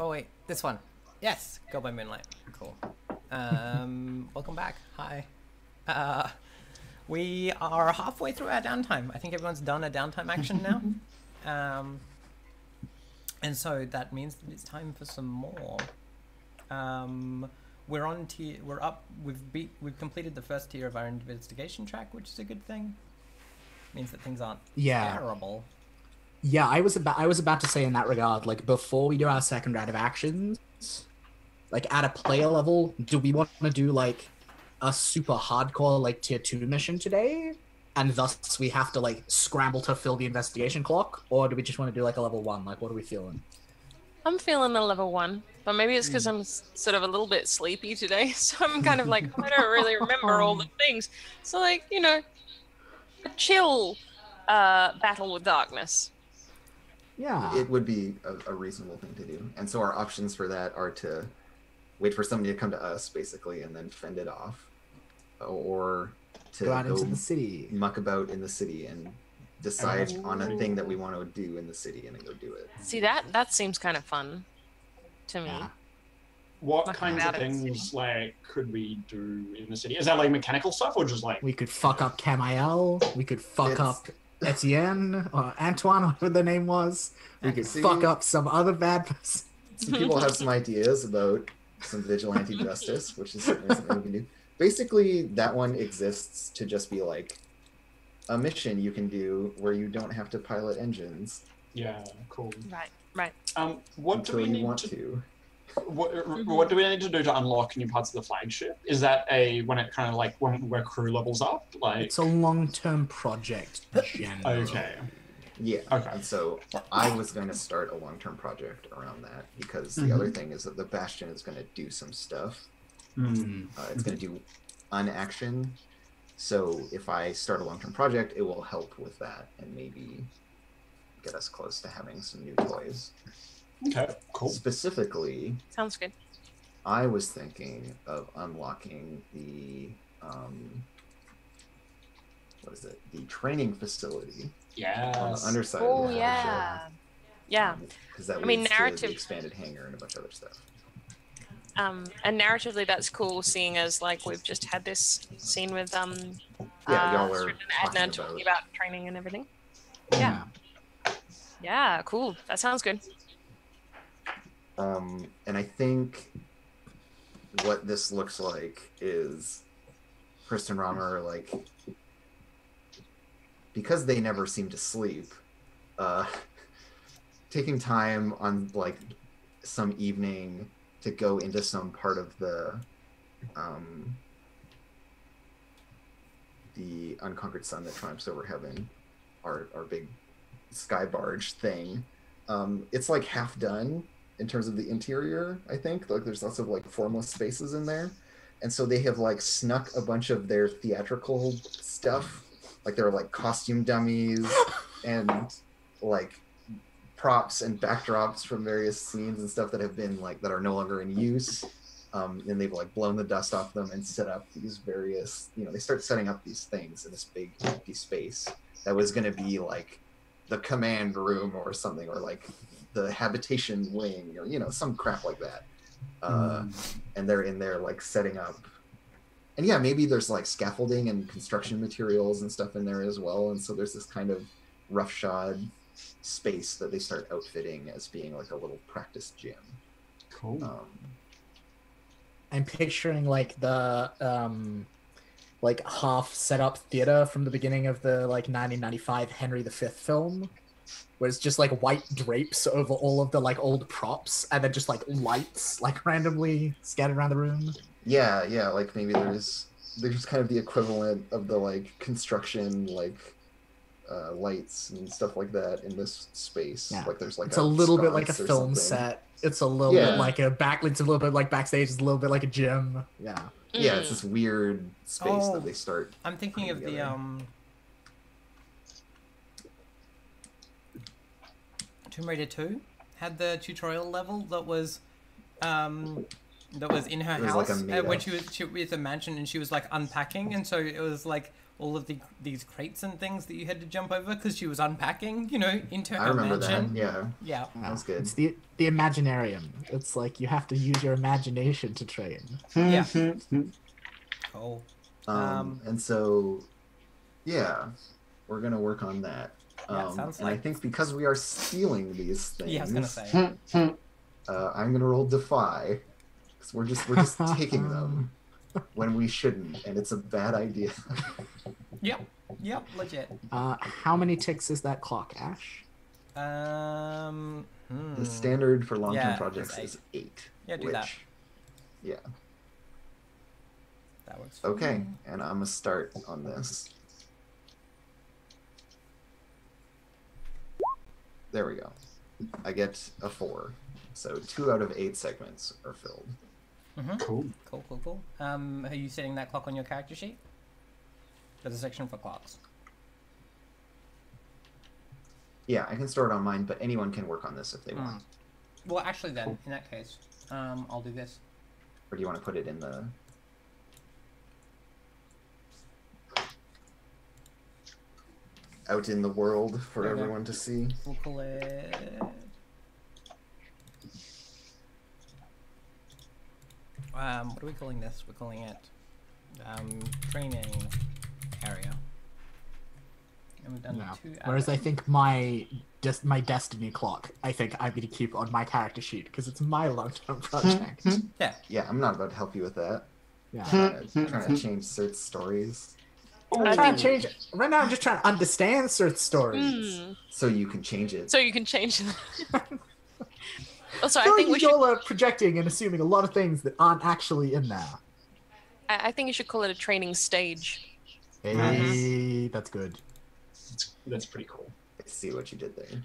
Oh wait, this one. Yes, Go by Moonlight. Cool. Welcome back. Hi. Uh, we are halfway through our downtime. I think everyone's done a downtime action now. And so that means that it's time for some more. We're on tier. We're up. We've completed the first tier of our investigation track, which is a good thing. Means that things aren't terrible. Yeah, I was about to say in that regard, like before we do our second round of actions, like at a player level, do we want to do like a super hardcore like tier 2 mission today? And thus we have to like scramble to fill the investigation clock? Or do we just want to do like a level 1? Like what are we feeling? I'm feeling a level 1, but maybe it's because I'm sort of a little bit sleepy today, so I'm kind of like, I don't really remember all the things. So like, you know, a chill battle with darkness. Yeah. It would be a reasonable thing to do. And so our options for that are to wait for somebody to come to us, basically, and then fend it off. Or to go out into the city. Muck about in the city and decide on a thing that we want to do in the city and then go do it. See, that seems kind of fun to me. Yeah. What kinds of things like could we do in the city? Is that like mechanical stuff or just like... We could fuck up Camiel. We could fuck up Etienne or Antoine, whatever the name was. We could fuck up some other bad person. Some people have some ideas about some vigilante justice, which is something we can do. Basically, that one exists to just be like a mission you can do where you don't have to pilot engines. Yeah, cool. Right. What do we need to? What do we need to do to unlock new parts of the flagship? Is that when it kind of like when where crew levels up? Like it's a long-term project. Generally. Okay. Yeah. Okay. And so I was going to start a long-term project around that because the other thing is that the Bastion is going to do some stuff. It's going to do unaction. So if I start a long-term project, it will help with that and maybe get us close to having some new toys. Okay, cool. Specifically, sounds good. I was thinking of unlocking the what is it? The training facility. Yes. On the underside of the yeah. Because that leads to the expanded hangar and a bunch of other stuff. And narratively, that's cool, seeing as like we've just had this scene with y'all were Adna talking about training and everything. Yeah, cool. That sounds good. And I think what this looks like is Kristen Romer, like, because they never seem to sleep, taking time on like some evening to go into some part of the unconquered sun that triumphs over heaven, our big sky barge thing. It's like half done in terms of the interior, I think. Like there's lots of like formless spaces in there. And so they have like snuck a bunch of their theatrical stuff. Like there are like costume dummies and like props and backdrops from various scenes and stuff that have been like, that are no longer in use. And they've like blown the dust off them and set up these various, they start setting up these things in this big empty space that was going to be like the command room or something, or like the habitation wing, or some crap like that. And they're in there like setting up, and maybe there's like scaffolding and construction materials and stuff in there as well. And so there's this kind of roughshod space that they start outfitting as being like a little practice gym. Cool. I'm picturing like the like half set up theater from the beginning of the like 1995 Henry V film, where it's just like white drapes over all of the like old props and then just like lights like randomly scattered around the room. Yeah, like maybe there's kind of the equivalent of the like construction like lights and stuff like that in this space. Yeah. Like there's like it's a little bit like a sconce or film something. set. It's a little bit like a it's a little bit like backstage. It's a little bit like a gym. Yeah. Yeah, it's this weird space that they start. I'm thinking of together. Tomb Raider 2 had the tutorial level that was in her house like when she was at the mansion and she was like unpacking, and so it was like all of these crates and things that you had to jump over because she was unpacking, you know, into I her remember mansion. that. Yeah. Yeah. Yeah, That was good. It's the Imaginarium. It's like you have to use your imagination to train. Yeah. Cool. And so, yeah, we're gonna work on that. Yeah, sounds and I like- think because we are stealing these things, Yeah, I was gonna say. I'm gonna roll defy. Because we're just taking them when we shouldn't, and it's a bad idea. Yep. Yep. Legit. How many ticks is that clock, Ash? The standard for long-term Yeah, projects it's is 8. Yeah, do that. Yeah. That works. For Okay, me. and I'm gonna start on this. There we go. I get a 4. So 2 out of 8 segments are filled. Mm-hmm. Cool. Cool. Are you setting that clock on your character sheet? There's a section for clocks. Yeah, I can store it on mine, but anyone can work on this if they want. Well, actually, then, in that case, I'll do this. Or do you want to put it in the... out in the world for Okay. everyone to see? We'll call it. What are we calling this? We're calling it training area. And we've done No. 2 out Whereas of I think my destiny clock, I think I'm gonna keep on my character sheet because it's my long-term project. Yeah. Yeah, I'm not about to help you with that. Yeah. Trying to change Sirt's stories I'm trying to change it. Right now, I'm just trying to understand certain stories. so you can change it. So you can change them. Also, I I feel think like we should. y'all are projecting and assuming a lot of things that aren't actually in there. I think you should call it a training stage. Hey, that's good. That's pretty cool. I see what you did there.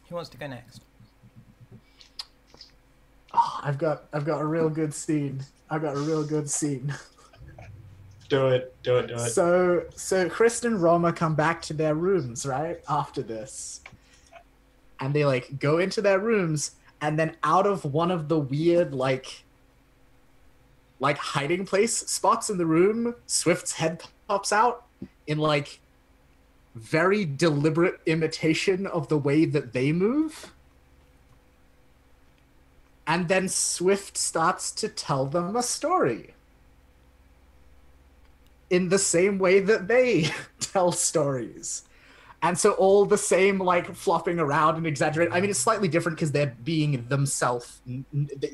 Who wants to go next? Oh, I've got a real good scene. Do it. So Chris and Roma come back to their rooms, right? After this. And they like go into their rooms, and then out of one of the weird like hiding place spots in the room, Swift's head pops out in like very deliberate imitation of the way that they move. And then Swift starts to tell them a story. In the same way that they tell stories. And so all the same, like, flopping around and exaggerating. I mean, it's slightly different because they're being themselves.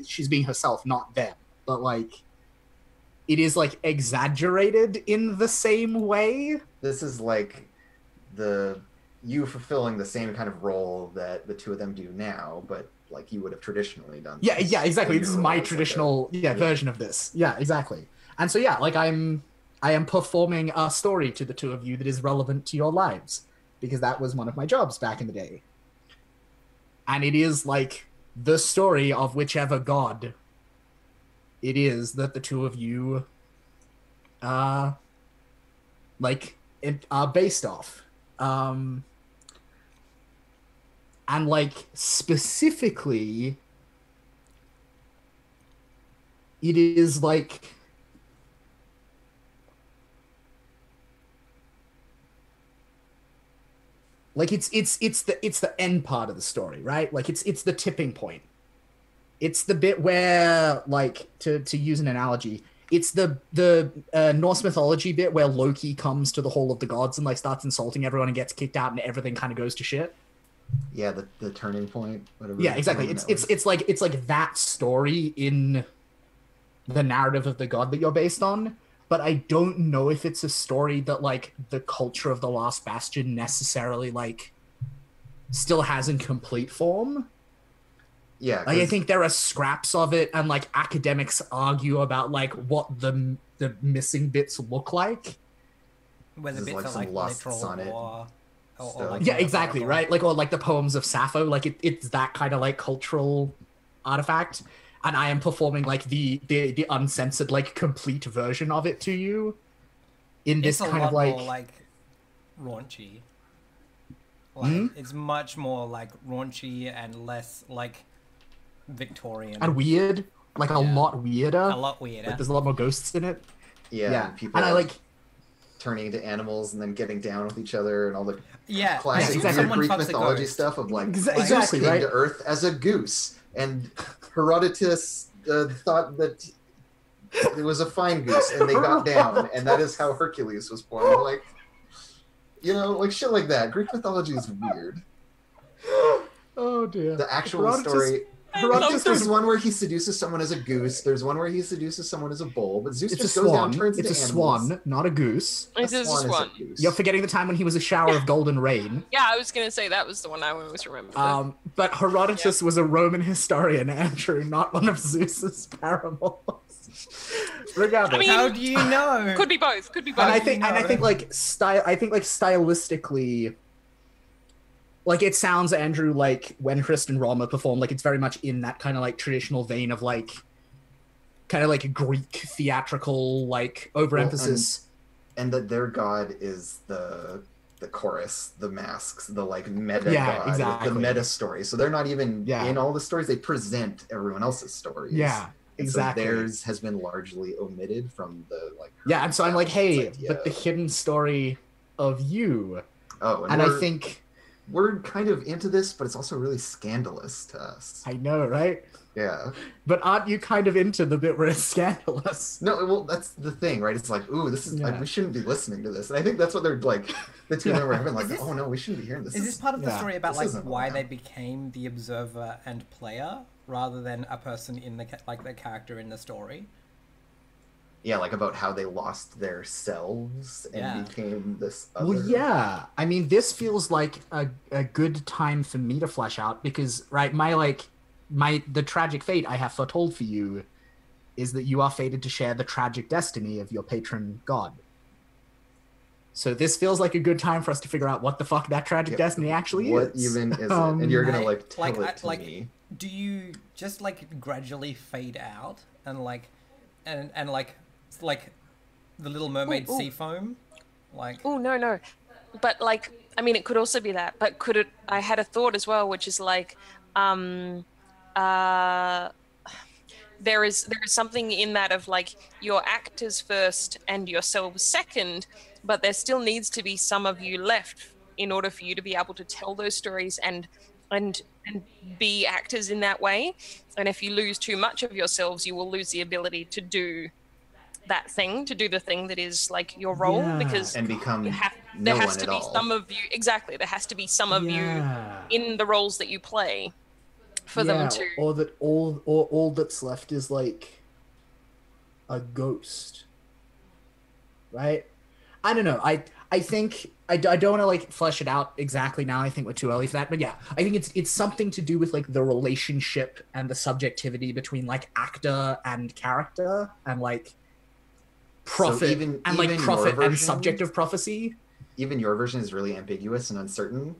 She's being herself, not them. But, like, it is, like, exaggerated in the same way. This is like you fulfilling the same kind of role that the two of them do now, but like you would have traditionally done. Yeah, this. yeah, exactly. This is Your my role as, like, traditional version of this. Yeah, exactly. And so, yeah, like, I am performing a story to the two of you that is relevant to your lives. Because that was one of my jobs back in the day. And it is like the story of whichever god it is that the two of you are based off. And like specifically it is like it's the end part of the story, right? Like it's the tipping point. It's the bit where, like, to use an analogy, it's the Norse mythology bit where Loki comes to the Hall of the Gods and like starts insulting everyone and gets kicked out and everything kind of goes to shit. Yeah, the turning point. Whatever. Yeah, exactly. It's like that story in the narrative of the god that you're based on. But I don't know if it's a story that, like, the culture of the Last Bastion necessarily, like, still has in complete form. Yeah, Like, I think there are scraps of it, and, like, academics argue about, like, what the missing bits look like. Whether This is bits like are some like lost literal sonnet or stuff. like Yeah, exactly, metaphorical. right? Like, or, like, the poems of Sappho. Like, it's that kind of, like, cultural artifact. And I am performing, like, the uncensored, like, complete version of it to you in this It's a kind lot of, like... more like raunchy. Like it's much more like raunchy and less like Victorian. And weird, like a lot weirder. A lot weirder. Like there's a lot more ghosts in it. Yeah, and people and I like turning into animals and then getting down with each other and all the exactly. classic weird Someone Greek fucks a mythology ghost. stuff of like Exactly, Zeus came right? to Earth as a goose, and Herodotus thought that it was a fine goose, and they got down, and that is how Hercules was born. Like, you know, like shit like that. Greek mythology is weird. Oh dear. The actual Herodotus- story. Herodotus There's was one where he seduces someone as a goose. There's one where he seduces someone as a bull. But Zeus it's a just goes down, swan. turns It's a into animals. swan, not a goose. It is a swan. goose. You're forgetting the time when he was a shower of golden rain. Yeah, I was gonna say that was the one I always remembered. But Herodotus was a Roman historian, Andrew, not one of Zeus's parables. Regardless. I mean, How do you know? Could be both. Could be both. and I think stylistically, like it sounds, Andrew, like when Kristen Roma performed, like it's very much in that kind of like traditional vein of like kind of like Greek theatrical like overemphasis. And that their god is the chorus, the masks, the like meta Yeah, god, exactly. the meta story. So they're not even Yeah. in all the stories. They present everyone else's stories. Yeah, And exactly. So theirs has been largely omitted from the like. Yeah, and so I'm like, hey, idea. but the hidden story of you. Oh, And I think we're kind of into this, but it's also really scandalous to us. I know, right? Yeah. But aren't you kind of into the bit where it's scandalous? No, well, that's the thing, right? It's like, ooh, this is Yeah. we shouldn't be listening to this, and I think that's what they're like. The two of them were having like, Is this- oh no, we shouldn't be hearing this. Is this part of the Yeah. story about This like isn't why allowed. they became the observer and player rather than a person in the like the character in the story? Yeah, like about how they lost their selves and Yeah. became this other. Well, yeah. I mean, this feels like a good time for me to flesh out because, right, the tragic fate I have foretold for you is that you are fated to share the tragic destiny of your patron god. So this feels like a good time for us to figure out what the fuck that tragic Yep. destiny actually What is. even is it? And you're gonna I- like tell like, it I- to like- me. Do you just like gradually fade out and like and like the Little Mermaid Ooh, ooh. sea foam? Like Oh no. But like, I mean, it could also be that. But could it? I had a thought as well, which is like, there is something in that of like your actors first and yourselves second, but there still needs to be some of you left in order for you to be able to tell those stories and be actors in that way. And if you lose too much of yourselves, you will lose the ability to do that thing, to do the thing that is like your role, Yeah. because And become there no has one to at be all. some of you, exactly, there has to be some of you Yeah. in the roles that you play for them to or that all that's left is like a ghost, right? I don't know. I think I don't want to like flesh it out exactly now. I think we're too early for that. But yeah, I think it's something to do with like the relationship and the subjectivity between like actor and character and like prophet even- and like even your prophet and version- subject of prophecy. Even your version is really ambiguous and uncertain.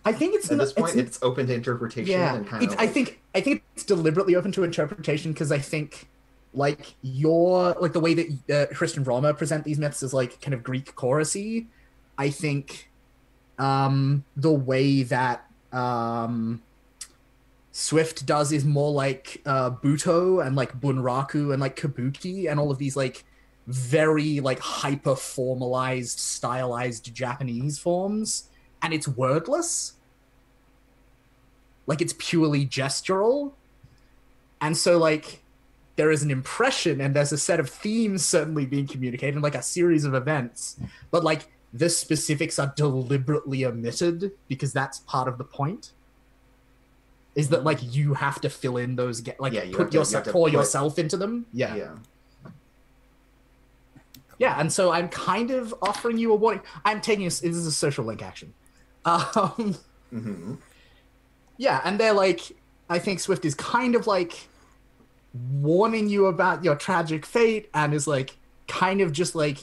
I think it's At not, this point, it's open to interpretation and kind of. I think it's deliberately open to interpretation because I think like your like the way that Kristen Roma present these myths is like kind of Greek chorusy. I think the way that Swift does is more like Buto and like Bunraku and like Kabuki and all of these like very like hyper formalized stylized Japanese forms, and it's wordless. Like it's purely gestural. And so like there is an impression and there's a set of themes certainly being communicated, like a series of events, but like the specifics are deliberately omitted because that's part of the point. Is that like you have to fill in those like Yeah, you put have to- you yourself have to pour put- yourself into them. Yeah. And so I'm kind of offering you a warning. I'm taking this is a social link action. Mhm. Yeah, and they're like, I think Swift is kind of like warning you about your tragic fate and is like kind of just like,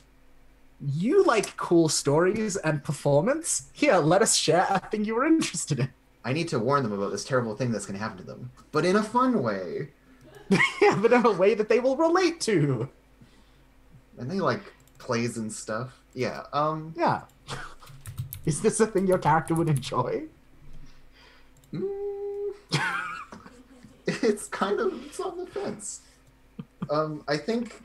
you like cool stories and performance? Here, let us share a thing you were interested in. I need to warn them about this terrible thing that's going to happen to them, but in a fun way. Yeah, but in a way that they will relate to. And they like plays and stuff. Yeah. Yeah. Is this a thing your character would enjoy? It it's on the fence. I think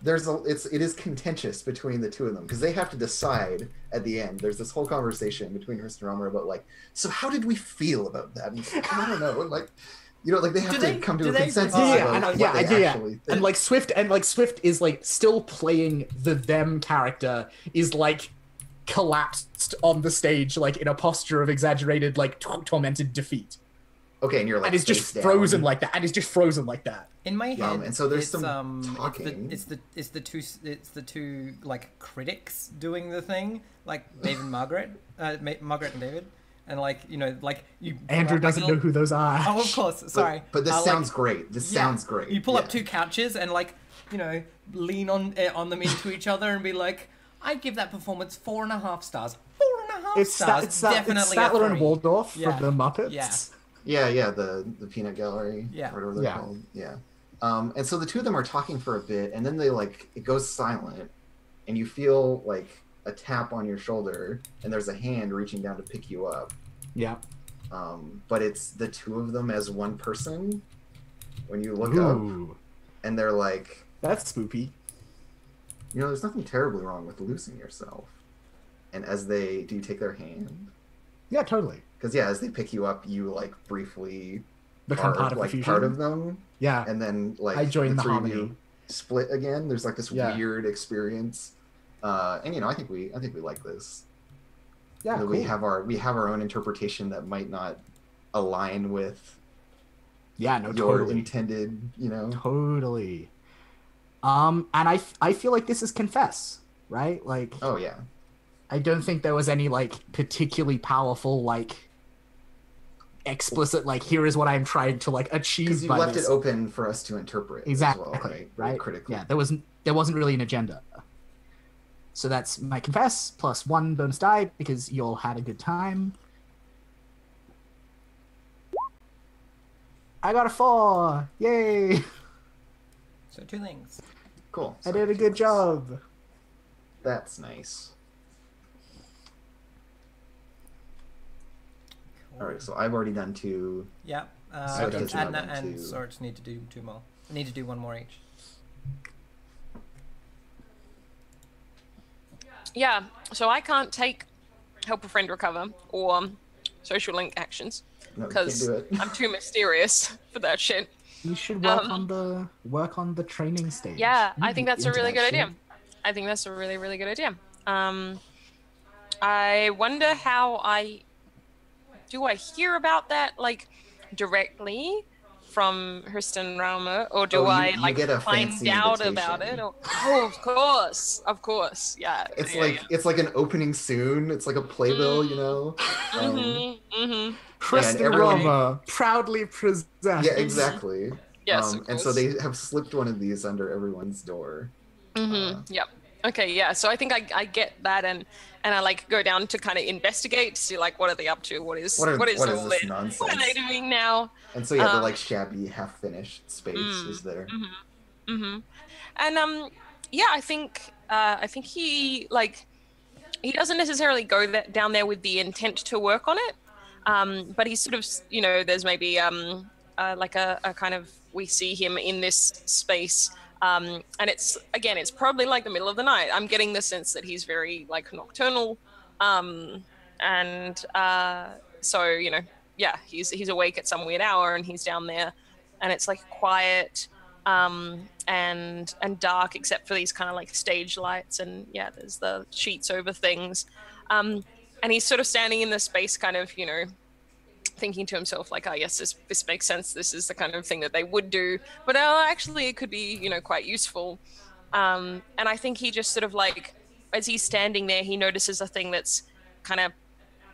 it is contentious between the two of them because they have to decide at the end. There's this whole conversation between Hriston and Romer about like, so how did we feel about that? And I don't know, like, you know, like they have to come to a consensus about what they actually think. And like Swift is like still playing the them character is like collapsed on the stage like in a posture of exaggerated like tormented defeat. Okay, and you're like, and it's just frozen like that. And it's just frozen like that. In my head, and so there's some talking. It's the two like critics doing the thing, like David and Margaret, Margaret and David, and like, you know, like you. Andrew doesn't know who those are. Oh, of course, sorry. But this sounds great. This sounds great. You pull up two couches and like, you know, lean on them into each other and be like, I'd give that performance 4.5 stars. 4.5 stars. It's definitely Statler and Waldorf from the Muppets. Yeah. The peanut gallery. Yeah. Whatever they're called. Yeah. And so the two of them are talking for a bit, and then it goes silent, and you feel like a tap on your shoulder, and there's a hand reaching down to pick you up. Yeah. But it's the two of them as one person when you look up, and they're like, that's spoopy. You know, there's nothing terribly wrong with losing yourself. And do you take their hand? Yeah, totally. Because as they pick you up, you like briefly become part of them. Yeah. And then like I join the three of harmony. you split again. There's like this weird experience. And you know, I think we like this. Yeah. You know, cool. we have our own interpretation that might not align with your totally intended, you know. Totally. And I feel like this is confess, right? Like, oh yeah. I don't think there was any like particularly powerful like explicit like here is what I'm trying to like achieve. Because you left it open for us to interpret. Exactly. As well, right. Critically. Yeah. There wasn't really an agenda. So that's my confess plus 1 bonus die because you all had a good time. I got a 4. Yay! So 2 things. Cool. I did a good job. That's nice. All right, so I've already done 2. Yeah. Adna and Sorts need to do 2 more. I need to do 1 more each. Yeah, so I can't take help a friend recover or social link actions because I'm too mysterious for that shit. You should work on the training stage. Yeah, I think that's a really good idea. I think that's a really, really good idea. I wonder how I hear about that like directly from Hriston Raumer, or do I like find out about it? Or, of course, yeah. It's like an opening soon. It's like a playbill, you know. Hriston Raumer proudly presents. Yeah, exactly. Yes, and so they have slipped one of these under everyone's door. Yep. Okay, yeah. So I think I get that, and I like go down to kind of investigate to see like what are they up to, what is all this this nonsense? What are they doing now? And so the like shabby, half-finished space is there. And yeah, I think he doesn't necessarily go down there with the intent to work on it, but he's sort of, you know, there's maybe like a kind of, we see him in this space. And it's probably like the middle of the night. I'm getting the sense that he's very like nocturnal. So, you know, yeah, he's awake at some weird hour and he's down there and it's like quiet, and dark except for these kind of like stage lights. And yeah, there's the sheets over things. And he's sort of standing in the space kind of, you know, thinking to himself like, oh yes, this makes sense, this is the kind of thing that they would do, but actually it could be, you know, quite useful. And I think he just sort of like, as he's standing there, he notices a thing that's kind of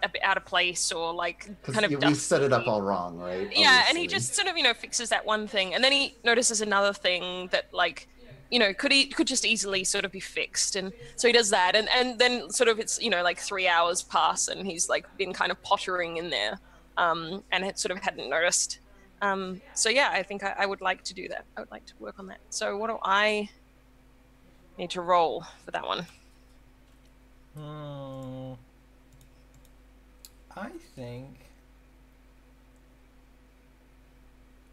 a bit out of place or like kind of we set it up all wrong, right? Yeah. Obviously. And he just sort of, you know, fixes that one thing, and then he notices another thing that like, you know, could just easily sort of be fixed. And so he does that, and then sort of it's, you know, like 3 hours pass and he's like been kind of pottering in there. And it sort of hadn't noticed. So yeah, I think I would like to do that. I would like to work on that. So what do I need to roll for that one? I think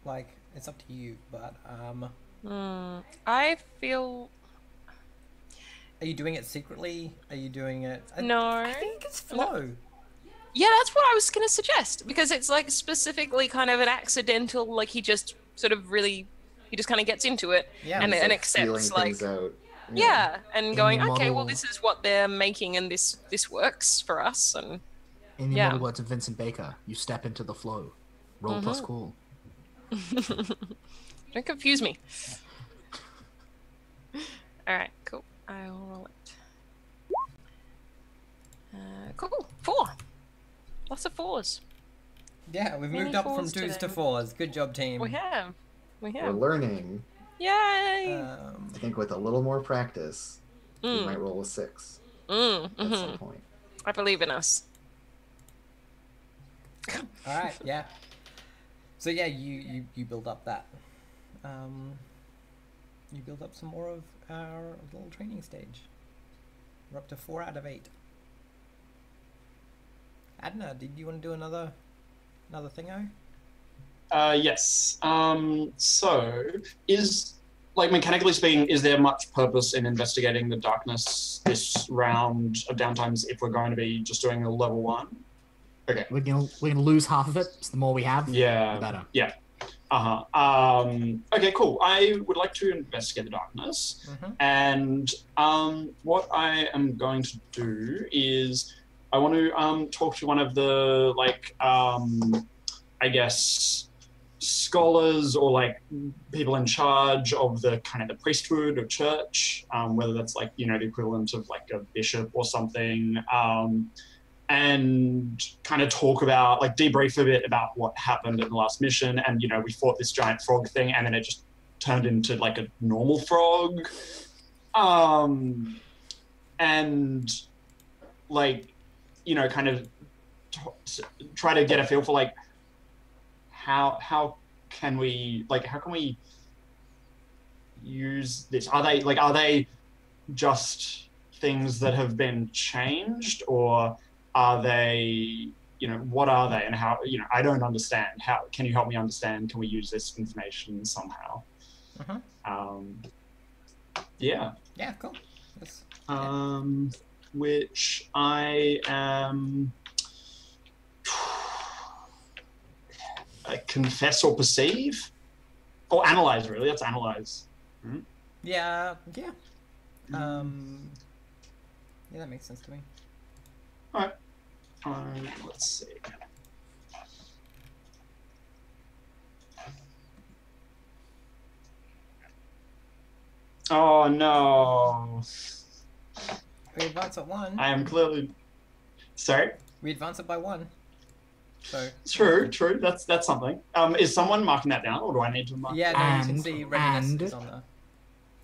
Like, it's up to you. But I feel are you doing it secretly? Are you doing it? no. I think it's flow. Yeah, that's what I was going to suggest, because it's like specifically kind of an accidental, like he just sort of really, he just kind of gets into it Yeah. and, It's and like feeling accepts like, things out. yeah, and In going, the okay, well, model- this is what they're making and this works for us. And In the Yeah. immortal words of Vincent Baker, you step into the flow. Roll plus cool. don't confuse me. All right, cool. I'll roll it. Cool. 4. Lots of 4s. Yeah, we've Many moved up from fours 2s to today. 4s. Good job, team. We have. We're learning. Yay! I think with a little more practice, we might roll a 6 at some point. I believe in us. All right, yeah. So yeah, you build up that. You build up some more of our little training stage. We're up to 4 out of 8. Adna, did you want to do another thingo? Yes. So, is, like, mechanically speaking, is there much purpose in investigating the darkness this round of downtimes if we're going to be just doing a level 1? Okay. We're gonna lose half of it. So the more we have, Yeah. the better. Yeah. Okay, cool. I would like to investigate the darkness. And what I am going to do is I want to talk to one of the, like, I guess, scholars or, like, people in charge of the kind of the priesthood or church, whether that's, like, you know, the equivalent of, like, a bishop or something, and kind of talk about, like, debrief a bit about what happened in the last mission. And, you know, we fought this giant frog thing and then it just turned into, like, a normal frog. And, like, you know, kind of try to get a feel for, like, how can we use this? Are they just things that have been changed, or are they, you know, what are they, and how, you know, I don't understand. How can you help me understand? Can we use this information somehow? Yeah. Yeah, cool. Yes. Which I am confess or perceive, or analyze. Really, that's analyze. Yeah. Yeah, that makes sense to me. All right. Let's see. Oh no. We advance at 1. I am clearly. Sorry. We advance it by 1. So. True. That's something. Is someone marking that down, or do I need to mark? Yeah, no, you can And- see readiness and- is on there.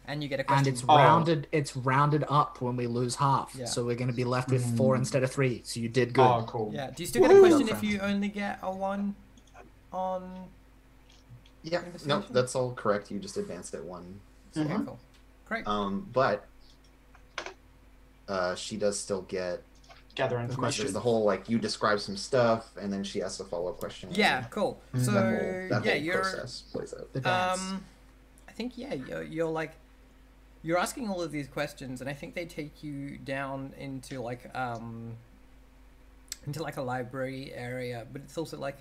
And you get a question. And it's rounded up when we lose half. Yeah. So we're gonna be left with 4 instead of 3. So you did good. Oh, cool. Yeah. Do you still get a question if Friend. you only get a 1 on? Yeah, no, Investigation? that's all correct. You just advanced it 1. Okay, cool. Great. But she does still get. Gather There's information. the whole, like, you describe some stuff and then she asks a follow-up question. Yeah, cool. So That yeah, whole you're process plays out. The dance. I think you're like you're asking all of these questions, and I think they take you down into like a library area, but it's also like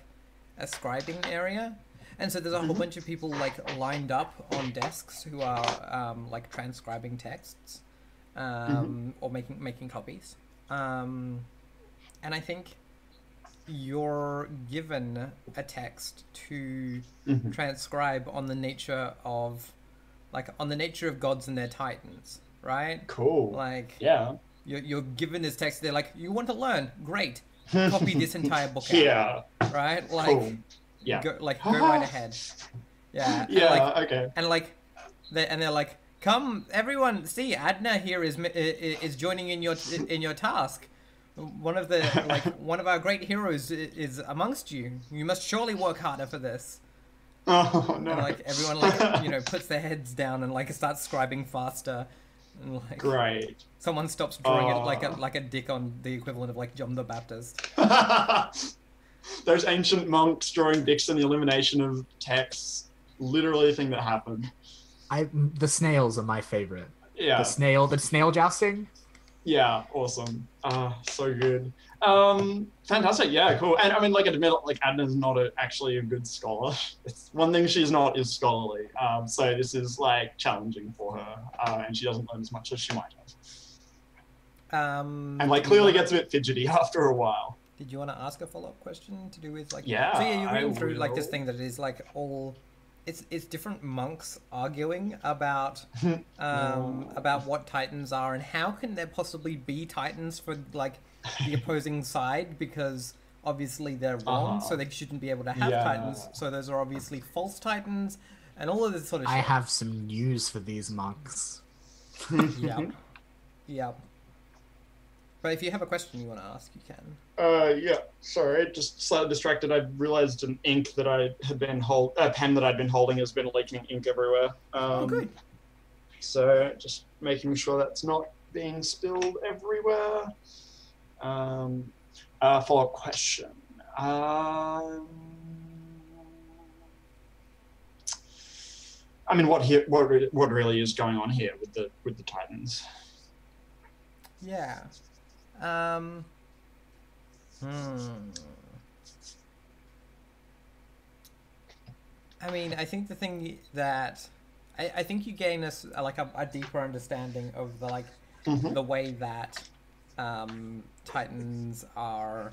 a scribing area. And so there's a whole bunch of people like lined up on desks who are like transcribing texts or making copies. And I think you're given a text to transcribe on the nature of gods and their titans, right? Cool. Like, Yeah. you're given this text. They're like, you want to learn? Great. Copy this entire book out. Yeah. Right? Like, Cool. Yeah. go right ahead. Yeah. Yeah. And like, Okay. and like, they're like, come, everyone, see, Adna here is joining in your task. One of our great heroes is amongst you. You must surely work harder for this. Oh no. And like everyone like puts their heads down and like starts scribing faster. And like Great. someone stops drawing it like a dick on the equivalent of like John the Baptist. Those ancient monks drawing dicks and the elimination of texts, literally a thing that happened. The snails are my favorite. Yeah. The snail jousting. Yeah, awesome. So good. Fantastic. Yeah, cool. And I mean, like, admit, like, Adna's not actually a good scholar. It's one thing she's not is scholarly. So this is like challenging for her, and she doesn't learn as much as she might have. And like clearly gets a bit fidgety after a while. Did you want to ask a follow-up question to do with like? Yeah. So yeah, you're reading through like this thing that is like all. It's different monks arguing about what titans are and how can there possibly be titans for like the opposing side, because obviously they're wrong, so they shouldn't be able to have titans. So those are obviously false titans and all of this sort of shit. I have some news for these monks. Yep. But if you have a question you want to ask, you can. Yeah. Sorry, just slightly distracted. I realized an ink that I had been pen that I'd been holding has been leaking ink everywhere. Good. So just making sure that's not being spilled everywhere. Follow-up question. I mean, what really is going on here with the Titans? Yeah. I mean, I think the thing that I think you gain a deeper understanding of the the way that Titans are,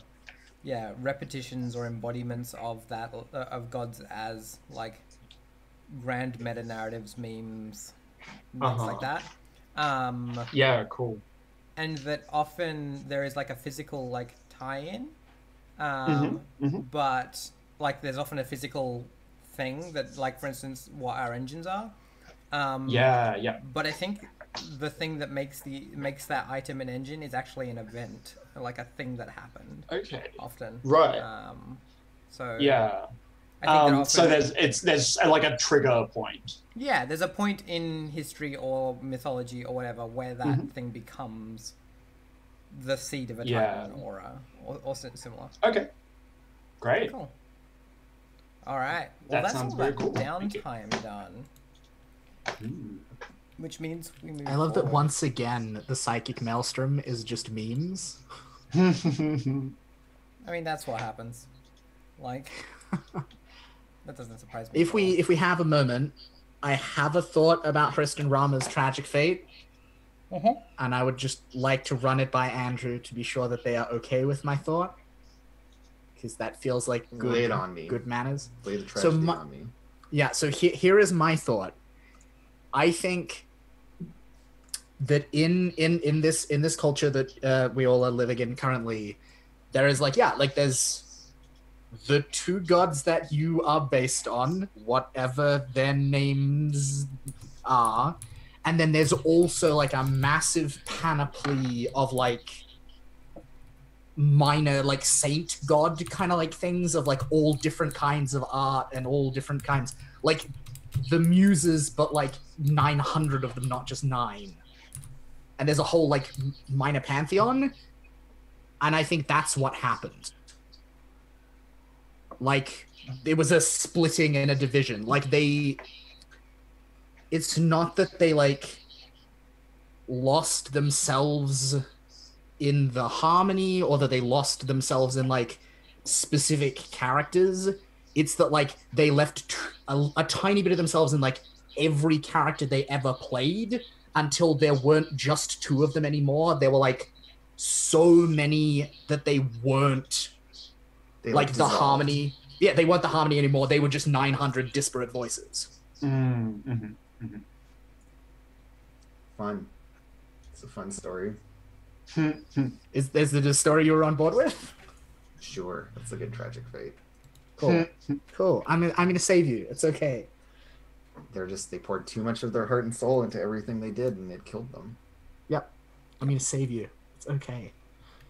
repetitions or embodiments of that of gods as like grand meta narratives, memes, things like that. Yeah, cool. And that often there is like a physical like tie-in, but like there's often a physical thing that, like, for instance, what our engines are. But I think the thing that makes that item an engine is actually an event, like a thing that happened. Okay. Often. Right. So. Yeah. I think so there's like a trigger point. Yeah, there's a point in history or mythology or whatever where that thing becomes the seed of a Titan or similar. Okay. Great. Cool. All right. Well, that's all that cool. downtime done. Which means we move I love forward. that once again the psychic maelstrom is just memes. I mean, that's what happens. Like, that doesn't surprise me. If we have a moment, I have a thought about Tristan Rama's tragic fate, and I would just like to run it by Andrew to be sure that they are okay with my thought, because that feels like good, Lay it on me. Good manners. Lay the tragedy on me. Yeah, so here is my thought. I think that in this culture that we all are living in currently, there is there's the two gods that you are based on, whatever their names are, and then there's also like a massive panoply of like minor like saint god kind of like things of like all different kinds of art and all different kinds, like the muses, but like 900 of them, not just 9. And there's a whole like minor pantheon, and I think that's what happened. Like, it was a splitting and a division. Like, it's not that they, like, lost themselves in the harmony, or that they lost themselves in, like, specific characters. It's that, like, they left a tiny bit of themselves in, like, every character they ever played, until there weren't just 2 of them anymore. There were, like, so many that they weren't... They like the dissolved. harmony. Yeah, they weren't the harmony anymore. They were just 900 disparate voices. Fun. It's a fun story. Is it a story you were on board with? Sure, that's a good tragic fate. Cool. I'm gonna save you. It's okay. They poured too much of their heart and soul into everything they did, and it killed them. Yep. I'm gonna save you. It's okay.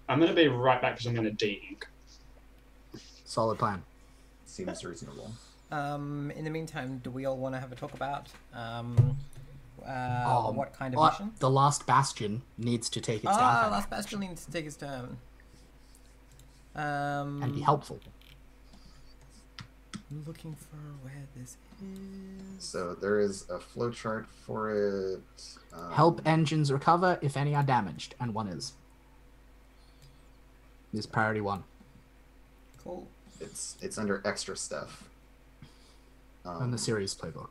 I'm gonna be right back because I'm gonna de-ink. Solid plan. Seems reasonable. In the meantime, do we all want to have a talk about what kind of mission? The last Bastion needs to take its downtime. Last Bastion needs to take its turn. And be helpful. I'm looking for where this is. So there is a flowchart for it. Help engines recover if any are damaged, and one is. This is priority 1. Cool. It's under extra stuff. On the series playbook.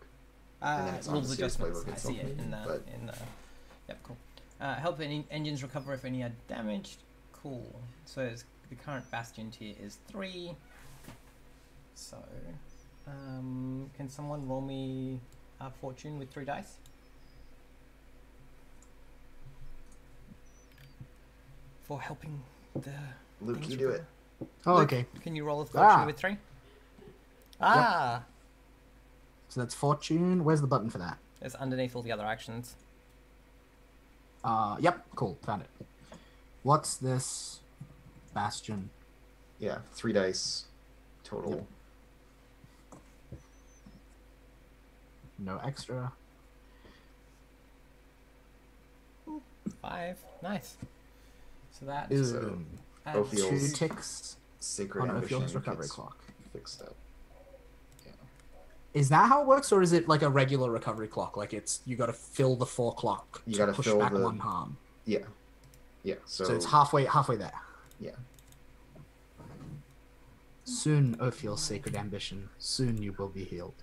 And then it's on Rules the series adjustments. playbook I see itself, it in the but- Yep, cool. Help any engines recover if any are damaged. Cool. So the current Bastion tier is 3. So, can someone roll me fortune with 3 dice? For helping the Luke, things you do it. recover. Oh, Luke, okay. Can you roll a fortune Ah. with 3? Ah! So that's fortune. Where's the button for that? It's underneath all the other actions. Yep, cool, found it. What's this Bastion? Yeah, 3 dice total. Yep. No extra. 5. Nice. So that Is So, adds Ophiel's 2 ticks Sacred on Ambition Ophiel's recovery gets clock. fixed up. Is that how it works, or is it like a regular recovery clock? Like it's you got to fill the 4 clock You to gotta push fill back the- 1 harm. Yeah. Yeah. So it's halfway there. Yeah. Soon, Ophiel's sacred ambition. Soon you will be healed.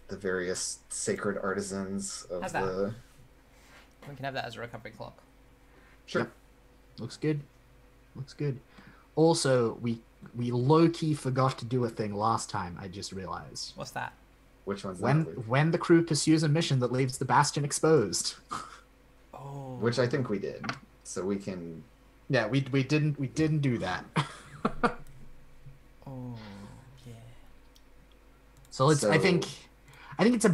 The various sacred artisans of How's that? the. we can have that as a recovery clock. Sure. Yep. Looks good. Looks good. Also, we low-key forgot to do a thing last time, I just realized. What's that? Which one's When that? Luke? when the crew pursues a mission that leaves the Bastion exposed. Oh. Which I think we did. So we can. Yeah, we didn't do that. Oh, yeah. So let's I think it's a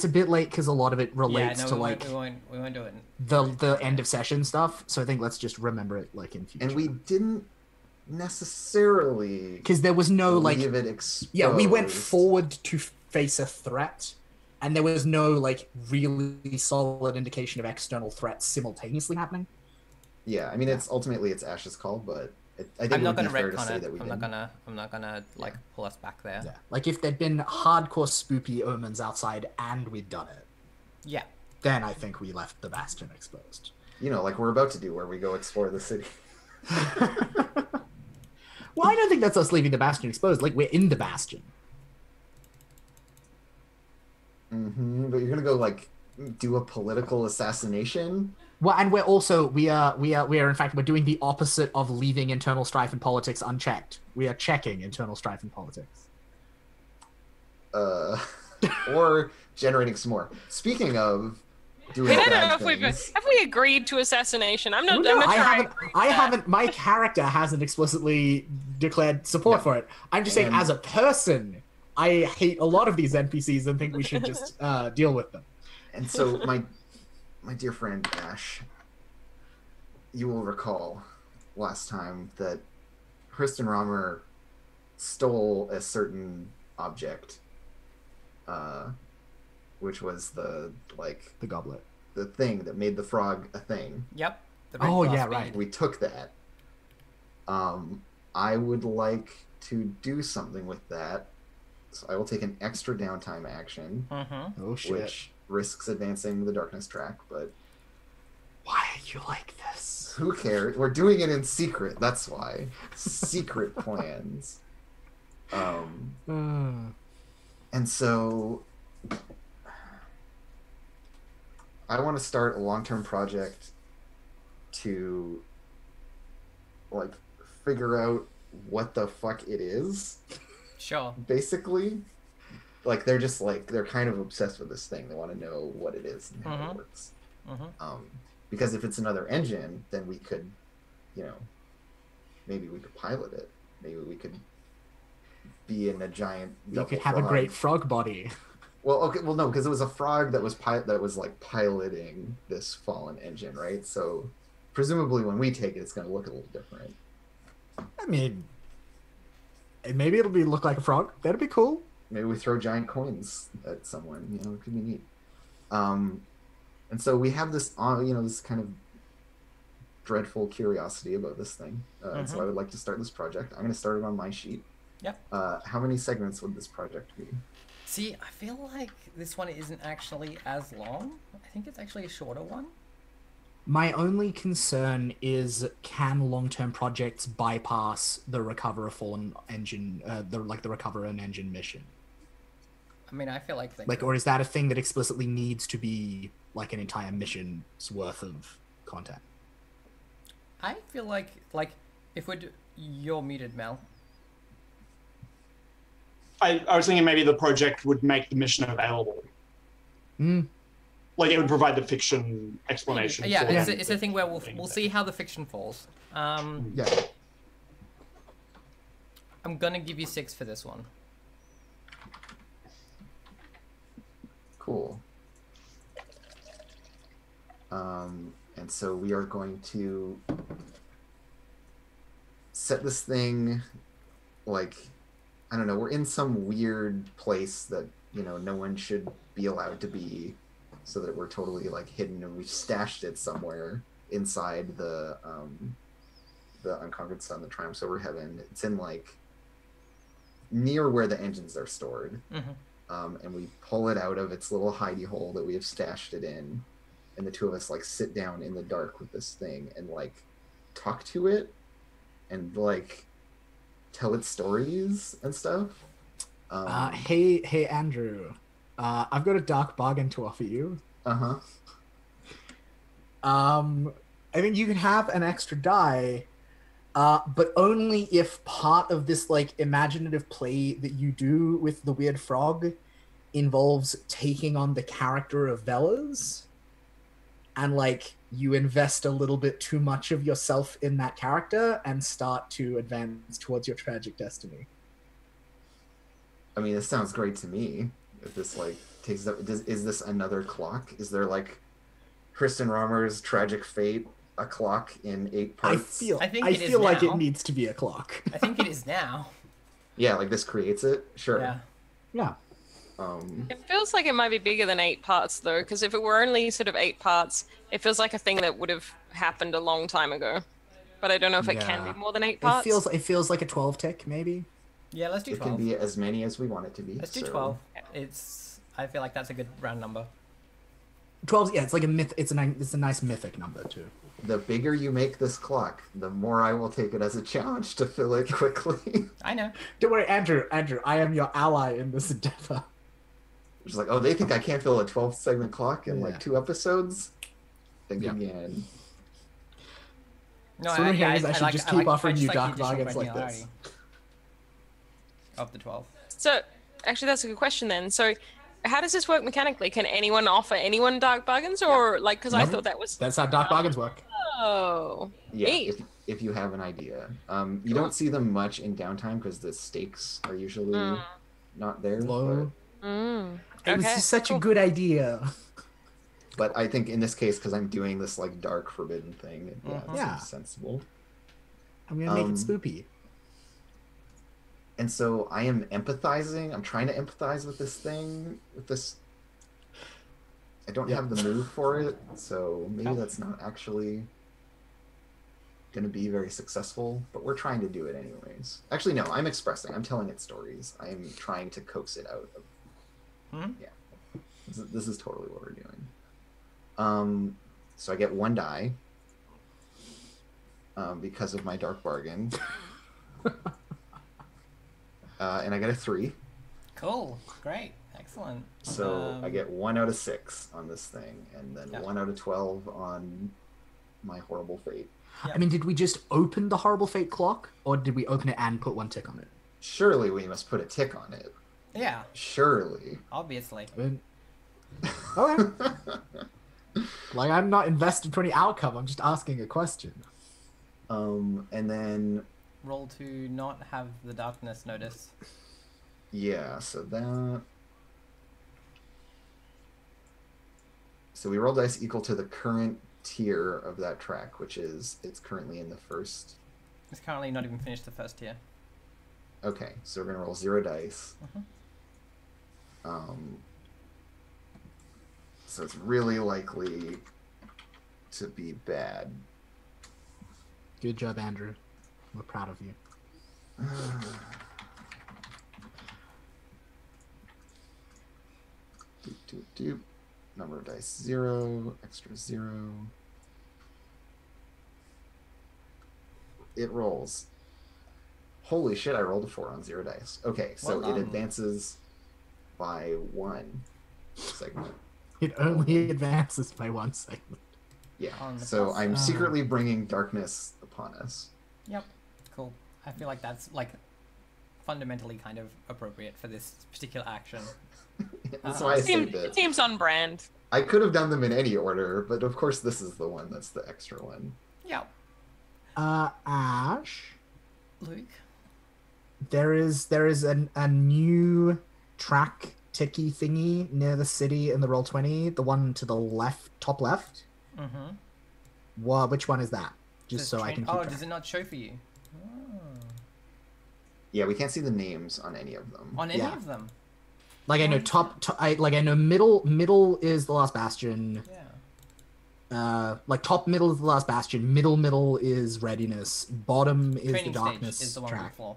bit late because a lot of it relates Yeah, no, to we like won't do it. the end of session stuff. So I think let's just remember it like in future. And we didn't necessarily because there was no like leave it exposed. yeah, we went forward to face a threat, and there was no like really solid indication of external threats simultaneously happening. Yeah, I mean it's ultimately it's Ash's call, but I think I'm it not would gonna be fair to retcon say it. that we I'm didn't. not gonna like pull us back there. Yeah, like if there'd been hardcore spoopy omens outside and we'd done it, Yeah. then I think we left the Bastion exposed. You know, like we're about to do, where we go explore the city. Well, I don't think that's us leaving the Bastion exposed. Like we're in the Bastion. But you're gonna go like do a political assassination. Well, and we are in fact we're doing the opposite of leaving internal strife and politics unchecked. We are checking internal strife and politics. Or generating some more. Speaking of doing I don't know bad if we've things, have we agreed to assassination. I'm not. No, I'm not I sure haven't. agree with I that. haven't. My character hasn't explicitly declared support for it. I'm just saying, And- as a person, I hate a lot of these NPCs and think we should just deal with them. and so my dear friend Ash, you will recall last time that Kristen Romer stole a certain object, which was the The goblet. the thing that made the frog a thing. Yep. The Oh, red yeah, glass right. bead. We took that. I would like to do something with that. So I will take an extra downtime action, Mm-hmm. Oh shit! which risks advancing the darkness track, but Why are you like this? who cares? We're doing it in secret, that's why. Secret plans. And so I want to start a long-term project to like figure out what the fuck it is, Sure. basically. Like they're just like they're kind of obsessed with this thing. They want to know what it is and how it works. Mm-hmm. Because if it's another engine, then we could, you know, maybe we could pilot it. Maybe we could be in a giant. You double could have a frog. great frog body. Well, okay, well, no, because it was a frog that was like piloting this fallen engine, right? So presumably, when we take it, it's going to look a little different. I mean, maybe it'll look like a frog. That'd be cool. Maybe we throw giant coins at someone. You know, it could be neat. And so we have this, this kind of dreadful curiosity about this thing. So I would like to start this project. I'm going to start it on my sheet. Yep. How many segments would this project be? See, I feel like this one isn't actually as long. I think it's actually a shorter one. My only concern is, can long-term projects bypass the recover a fallen engine, the recover an engine mission? I mean, I feel like they Like, could. or is that a thing that explicitly needs to be like an entire mission's worth of content? I feel like if you're muted, Mel. I was thinking maybe the project would make the mission available. Like it would provide the fiction explanation. Yeah, for it's a thing where we'll see how the fiction falls. Yeah. I'm gonna give you 6 for this one. Cool. And so we are going to set this thing, like, I don't know, we're in some weird place that, you know, no one should be allowed to be, so that we're totally like hidden, and we've stashed it somewhere inside the Unconquered Sun, the Triumphs Over Heaven. It's in like near where the engines are stored. And we pull it out of its little hidey hole that we have stashed it in, and the two of us like sit down in the dark with this thing and like talk to it and like tell it stories and stuff. Hey Andrew, I've got a dark bargain to offer you. Uh-huh. I think you can have an extra die, but only if part of this like imaginative play that you do with the weird frog involves taking on the character of Velas, and like you invest a little bit too much of yourself in that character and start to advance towards your tragic destiny. I mean, it sounds great to me. If this like takes up, is this another clock? Is there like Kristen Romer's Tragic Fate, a clock in 8 parts? I think I it is feel like now. it needs to be a clock. I think it is now. Yeah, like this creates it. Sure. Yeah. Yeah. It feels like it might be bigger than 8 parts, though, because if it were only sort of 8 parts, it feels like a thing that would have happened a long time ago. But I don't know if it can Yeah. be more than 8 parts. It feels like a 12 tick, maybe. Yeah, let's do It 12. can be as many as we want it to be. Let's do so- 12. I feel like that's a good round number. 12, yeah, it's like a myth. It's a nice mythic number too. The bigger you make this clock, the more I will take it as a challenge to fill it quickly. I know. Don't worry, Andrew. I am your ally in this endeavor. It's like, oh, they think I can't fill a 12-segment clock in Yeah. like 2 episodes? Think Yeah. again. No, So what I should just keep offering you dark the additional bargains like granularity this. Of the 12. So, actually, that's a good question then. So, how does this work mechanically? Can anyone offer anyone dark bargains, or like? Because I Nope. thought that was. That's how dark bargains work. Oh. Yeah, neat. if you have an idea. You don't see them much in downtime because the stakes are usually not there. Low. Mm. It was Okay, just such cool. a good idea. But I think in this case, because I'm doing this like dark forbidden thing, it Yeah. seems sensible. I'm gonna make it Um, spoopy. And so I am empathizing. I'm trying to empathize with this thing, with this. I don't Yeah. have the move for it, so maybe Oh. that's not actually going to be very successful, but we're trying to do it anyways. Actually, no, I'm expressing. I'm telling it stories. I am trying to coax it out of. Yeah. This is totally what we're doing. So I get 1 die because of my dark bargain. And I get a 3. Cool. Great. Excellent. So I get 1 out of 6 on this thing, and then Yeah. 1 out of 12 on my horrible fate. I mean, did we just open the horrible fate clock, or did we open it and put 1 tick on it? Surely we must put a tick on it. Yeah, Surely. obviously. I mean, okay. Like, I'm not invested for any outcome. I'm just asking a question. And then Roll to not have the darkness notice. yeah, so that. So we roll dice equal to the current tier of that track, which is it's currently in the first. It's currently not even finished the first tier. Okay, so we're gonna roll 0 dice. So it's really likely to be bad. Good job, Andrew. We're proud of you. Number of dice 0, extra 0. It rolls. Holy shit, I rolled a 4 on 0 dice. Okay, so Well it done. advances by 1 segment. It only advances by 1 segment. Yeah, On the so plus. I'm secretly bringing darkness upon us. Yep. Cool. I feel like that's like fundamentally kind of appropriate for this particular action. That's why I It saved it it. seems on brand. I could have done them in any order, but of course this is the one that's the extra one. Yep. Ash, Luke. there is a new track ticky thingy near the city in the Roll20, the one to the left, top left. Mm-hmm. Which one is that? Just so I can keep Oh, track. does it not show for you? Oh. Yeah, we can't see the names on any of them. On any Yeah. of them? Like I know I know middle is the last bastion. Yeah. Like top middle is the last bastion. Middle is readiness. Bottom is Training the darkness stage is the one on the track. floor.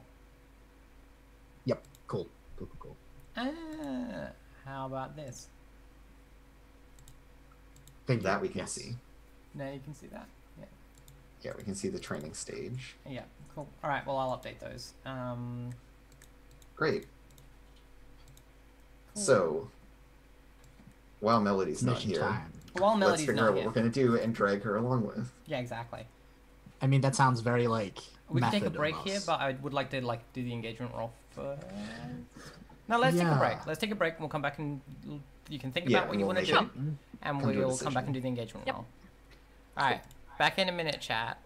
Yep. Cool. Ah, how about this? Thank That you. we can Yes. see. Now you can see that. Yeah. Yeah, we can see the training stage. Yeah. Cool. All right. Well, I'll update those. Great. So, while Melody's not Mission here, time. While let's Melody's figure not out what here. we're going to do and drag her along with. Yeah, exactly. I mean, that sounds very like. We can take a method break almost. here, but I would like to do the engagement roll first. No, let's take a break. Yeah. Let's take a break and we'll come back and you can think Yeah, about what you we'll want to make do, and come to a we'll come back decision. and do the engagement Yep. roll. All right, back in a minute, chat.